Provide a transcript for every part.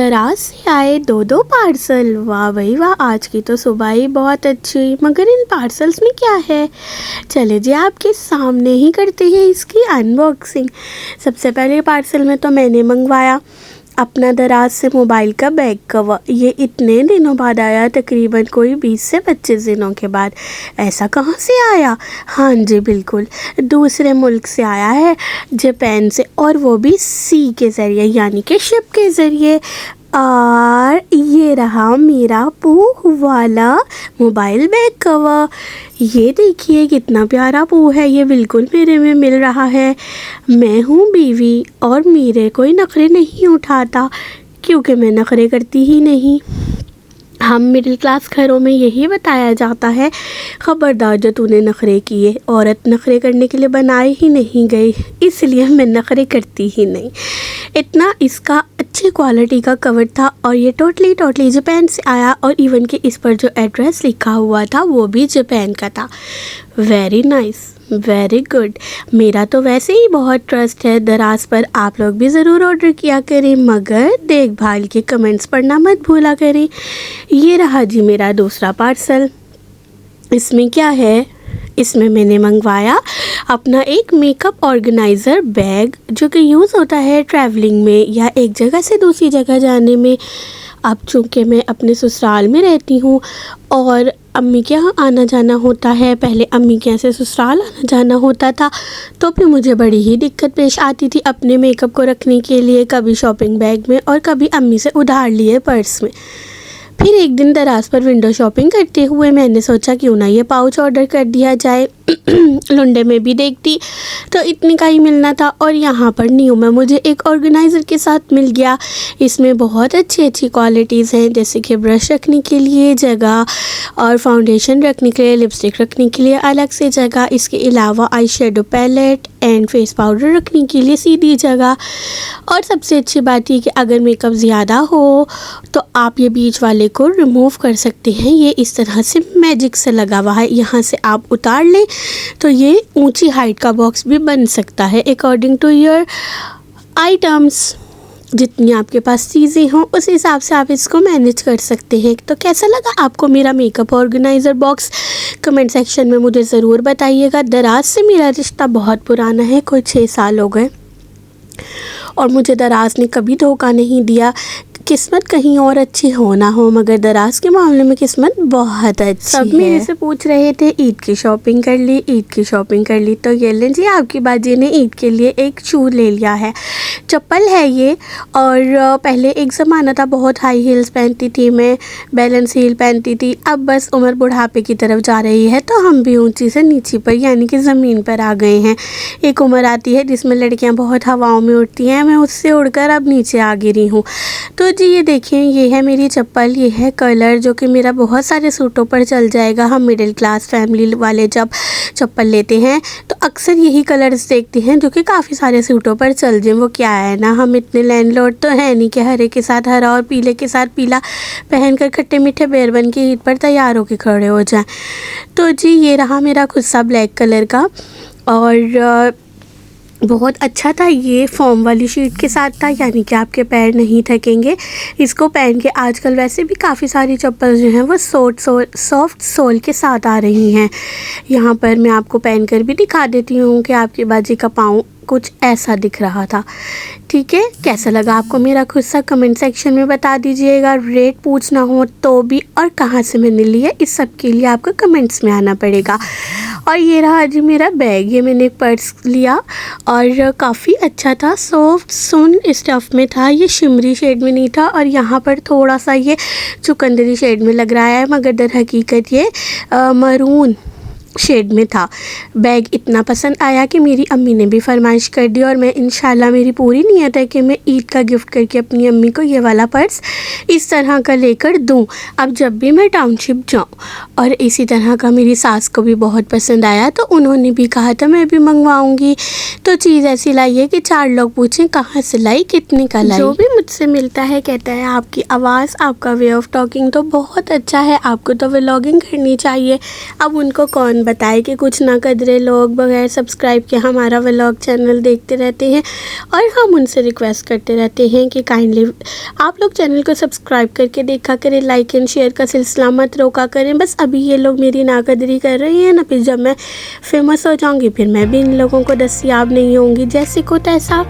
दराज से आए दो पार्सल। वाह भाई वाह, आज की तो सुबह ही बहुत अच्छी हुई। मगर इन पार्सल्स में क्या है, चले जी आपके सामने ही करते हैं इसकी अनबॉक्सिंग। सबसे पहले पार्सल में तो मैंने मंगवाया अपना दराज से मोबाइल का बैक कवर। ये इतने दिनों बाद आया, तकरीबन कोई 20 से 25 दिनों के बाद। ऐसा कहाँ से आया? हाँ जी बिल्कुल, दूसरे मुल्क से आया है, जापान से, और वो भी सी के ज़रिए यानी कि शिप के ज़रिए। और ये रहा मेरा पूह वाला मोबाइल बैक कवर। ये देखिए कितना प्यारा पूह है, ये बिल्कुल मेरे में मिल रहा है। मैं हूँ बीवी और मेरे कोई नखरे नहीं उठाता, क्योंकि मैं नखरे करती ही नहीं। हम मिडिल क्लास घरों में यही बताया जाता है, ख़बरदार जो तूने नखरे किए, औरत नखरे करने के लिए बनाए ही नहीं गई, इसलिए मैं नखरे करती ही नहीं। इतना इसका अच्छी क्वालिटी का कवर था और ये टोटली जापान से आया, और इवन कि इस पर जो एड्रेस लिखा हुआ था वो भी जापान का था। Very nice, very good. मेरा तो वैसे ही बहुत ट्रस्ट है दराज पर, आप लोग भी ज़रूर ऑर्डर किया करें, मगर देखभाल के कमेंट्स पढ़ना मत भूला करें। ये रहा जी मेरा दूसरा पार्सल। इसमें क्या है, इसमें मैंने मंगवाया अपना एक मेकअप ऑर्गेनाइज़र बैग, जो कि यूज़ होता है ट्रैवलिंग में या एक जगह से दूसरी जगह जाने में। अब चूँकि मैं अपने ससुराल में रहती हूँ और अम्मी के यहाँ आना जाना होता है, पहले अम्मी के यहाँ से ससुराल आना जाना होता था, तो फिर मुझे बड़ी ही दिक्कत पेश आती थी अपने मेकअप को रखने के लिए, कभी शॉपिंग बैग में और कभी अम्मी से उधार लिए पर्स में। फिर एक दिन दराज पर विंडो शॉपिंग करते हुए मैंने सोचा क्यों ना ये पाउच ऑर्डर कर दिया जाए। लुंडे में भी देखती तो इतने का ही मिलना था, और यहाँ पर न्यू में मुझे एक ऑर्गेनाइज़र के साथ मिल गया। इसमें बहुत अच्छी क्वालिटीज़ हैं, जैसे कि ब्रश रखने के लिए जगह, और फाउंडेशन रखने के लिए, लिपस्टिक रखने के लिए अलग से जगह, इसके अलावा eye shadow palette and face powder रखने के लिए सीधी जगह। और सबसे अच्छी बात ये कि अगर मेकअप ज़्यादा हो तो आप ये बीच वाले को रिमूव कर सकते हैं। ये इस तरह से मैजिक से लगा हुआ है, यहाँ से आप उतार लें तो ये ऊंची हाइट का बॉक्स भी बन सकता है अकॉर्डिंग टू योर आइटम्स। जितनी आपके पास चीज़ें हों उस हिसाब से आप इसको मैनेज कर सकते हैं। तो कैसा लगा आपको मेरा makeup organiser box, comment section में मुझे ज़रूर बताइएगा। दराज से मेरा रिश्ता बहुत पुराना है, कोई 6 साल हो गए, और मुझे दराज ने कभी धोखा नहीं दिया। किस्मत कहीं और अच्छी हो ना हो, मगर दराज के मामले में किस्मत बहुत अच्छी है। सब मेरे से पूछ रहे थे ईद की शॉपिंग कर ली, ईद की शॉपिंग कर ली, तो ये लें जी आपकी बाजी ने ईद के लिए एक शू ले लिया है। चप्पल है ये, और पहले एक ज़माना था बहुत हाई हील्स पहनती थी मैं, बैलेंस हील पहनती थी। अब बस उम्र बुढ़ापे की तरफ जा रही है, तो हम भी ऊंची से नीची पर यानी कि ज़मीन पर आ गए हैं। एक उम्र आती है जिसमें लड़कियां बहुत हवाओं में उड़ती हैं, मैं उससे उड़कर अब नीचे आ गिरी हूँ। तो जी ये देखें, ये है मेरी चप्पल, ये है कलर जो कि मेरा बहुत सारे सूटों पर चल जाएगा। हम मिडिल क्लास फैमिली वाले जब चप्पल लेते हैं तो अक्सर यही कलर्स देखते हैं जो कि काफ़ी सारे सूटों पर चल जाएं। वो क्या है ना, हम इतने लैंडलॉर्ड तो हैं नहीं कि हरे के साथ हरा और पीले के साथ पीला पहनकर खट्टे मीठे बेर बन के ईद पर तैयार होकर खड़े हो जाएं। तो जी ये रहा मेरा खुद सा ब्लैक कलर का, और बहुत अच्छा था। ये फॉर्म वाली शीट के साथ था, यानी कि आपके पैर नहीं थकेंगे इसको पहन के। आजकल वैसे भी काफ़ी सारी चप्पल जो हैं वो सॉफ्ट सोल के साथ आ रही हैं। यहाँ पर मैं आपको पहन कर भी दिखा देती हूँ कि आपकी बाजी का पाँव कुछ ऐसा दिख रहा था। ठीक है, कैसा लगा आपको मेरा खुद सा कमेंट सेक्शन में बता दीजिएगा। रेट पूछना हो तो भी, और कहाँ से मैंने लिया, इस सब के लिए आपको कमेंट्स में आना पड़ेगा। और ये रहा जी मेरा बैग, ये मैंने एक पर्स लिया और काफ़ी अच्छा था, सॉफ्ट सुन स्टफ़ में था, ये शिमरी शेड में नहीं था, और यहाँ पर थोड़ा सा ये चुकंदरी शेड में लग रहा है, मगर दर हकीकत ये मरून शेड में था। बैग इतना पसंद आया कि मेरी अम्मी ने भी फरमाइश कर दी, और मैं इंशाल्लाह मेरी पूरी नीयत है कि मैं ईद का गिफ्ट करके अपनी अम्मी को ये वाला पर्स इस तरह का लेकर दूं अब जब भी मैं टाउनशिप जाऊं। और इसी तरह का मेरी सास को भी बहुत पसंद आया, तो उन्होंने भी कहा था मैं भी मंगवाऊंगी। तो चीज़ ऐसी लाई है कि 4 लोग पूछें कहाँ से लाई, कितने का लाई। जो भी मुझसे मिलता है कहता है आपकी आवाज़, आपका वे ऑफ टॉकिंग तो बहुत अच्छा है, आपको तो व्लॉगिंग करनी चाहिए। अब उनको कौन बताए कि कुछ ना कदरे लोग बगैर सब्सक्राइब के हमारा व्लॉग चैनल देखते रहते हैं और हम उनसे रिक्वेस्ट करते रहते हैं कि काइंडली आप लोग चैनल को सब्सक्राइब करके देखा करें, लाइक एंड शेयर का सिलसिला मत रोका करें। बस अभी ये लोग मेरी नाकदरी कर रहे हैं ना, फिर जब मैं फेमस हो जाऊँगी फिर मैं भी इन लोगों को दस्तियाब नहीं होंगी जैसे को तैसा।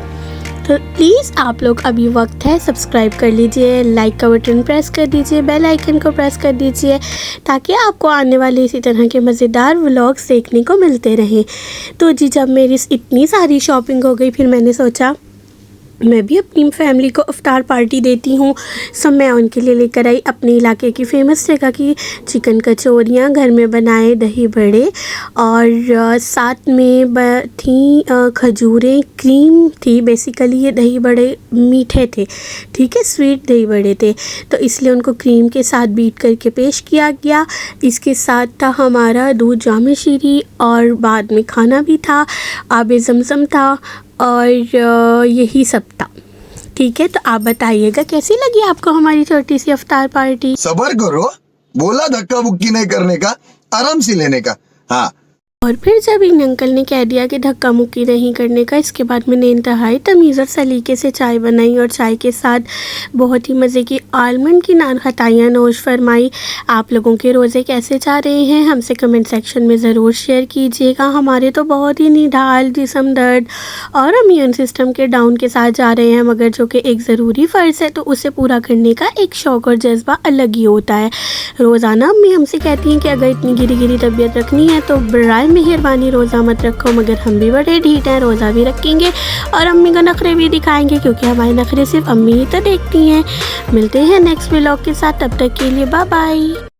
तो प्लीज़ आप लोग अभी वक्त है, सब्सक्राइब कर लीजिए, लाइक का बटन प्रेस कर दीजिए, बेल आइकन को प्रेस कर दीजिए ताकि आपको आने वाले इसी तरह के मज़ेदार व्लॉग्स देखने को मिलते रहें। तो जी जब मेरी इतनी सारी शॉपिंग हो गई फिर मैंने सोचा मैं भी अपनी फैमिली को इफ्तार पार्टी देती हूँ। सब मैं उनके लिए लेकर आई अपने इलाके की फ़ेमस जगह की चिकन कचौरियाँ, घर में बनाए दही बड़े और साथ में थी खजूरें, क्रीम थी। बेसिकली ये दही बड़े मीठे थे, ठीक है, स्वीट दही बड़े थे, तो इसलिए उनको क्रीम के साथ बीट करके पेश किया गया। इसके साथ था हमारा दूध जामे शीरी और बाद में खाना भी था, आबे ज़मज़म था और यही सब था। ठीक है, तो आप बताइएगा कैसी लगी आपको हमारी छोटी सी इफ्तार पार्टी। सबर करो, बोला धक्का बुक्की नहीं करने का, आराम से लेने का। हाँ, और फिर जब इन अंकल ने कह दिया कि धक्का मुक्की नहीं करने का, इसके बाद मैंने इंतहाई तमीज़ और सलीके से चाय बनाई और चाय के साथ बहुत ही मज़े की आलमंड की नान खताइयाँ नोश फरमाई। आप लोगों के रोज़े कैसे जा रहे हैं हमसे कमेंट सेक्शन में ज़रूर शेयर कीजिएगा। हमारे तो बहुत ही निढाल, जिस्म दर्द और इम्यून सिस्टम के डाउन के साथ जा रहे हैं, मगर जो कि एक ज़रूरी फ़र्ज़ है तो उसे पूरा करने का एक शौक़ और जज्बा अलग ही होता है। रोज़ाना अम्मी हमसे कहती हैं कि अगर इतनी गिरी गिरी तबीयत रखनी है तो बराए मेहरबानी रोज़ा मत रखो, मगर हम भी बड़े ढीठ हैं, रोज़ा भी रखेंगे और अम्मी को नखरे भी दिखाएंगे क्योंकि हमारे नखरे सिर्फ अम्मी ही तो देखती हैं। मिलते हैं नेक्स्ट व्लॉग के साथ, तब तक के लिए बाय बाय।